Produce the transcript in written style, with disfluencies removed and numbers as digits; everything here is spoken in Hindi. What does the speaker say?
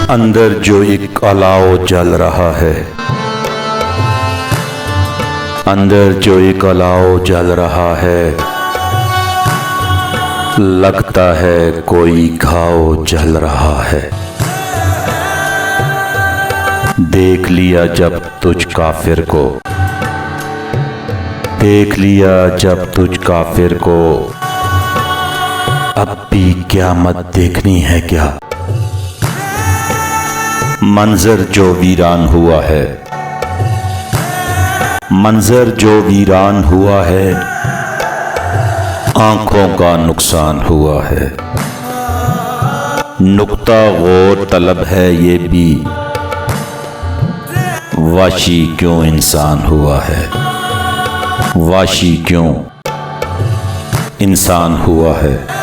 अंदर जो एक अलाव जल रहा है, अंदर जो एक अलाव जल रहा है, लगता है कोई घाव जल रहा है। देख लिया जब तुझ काफिर को, देख लिया जब तुझ काफिर को, अब भी क़यामत देखनी है क्या। मंजर जो वीरान हुआ है, मंजर जो वीरान हुआ है, आंखों का नुकसान हुआ है। नुक्ता गौर तलब है ये भी, वाशी क्यों इंसान हुआ है, वाशी क्यों इंसान हुआ है।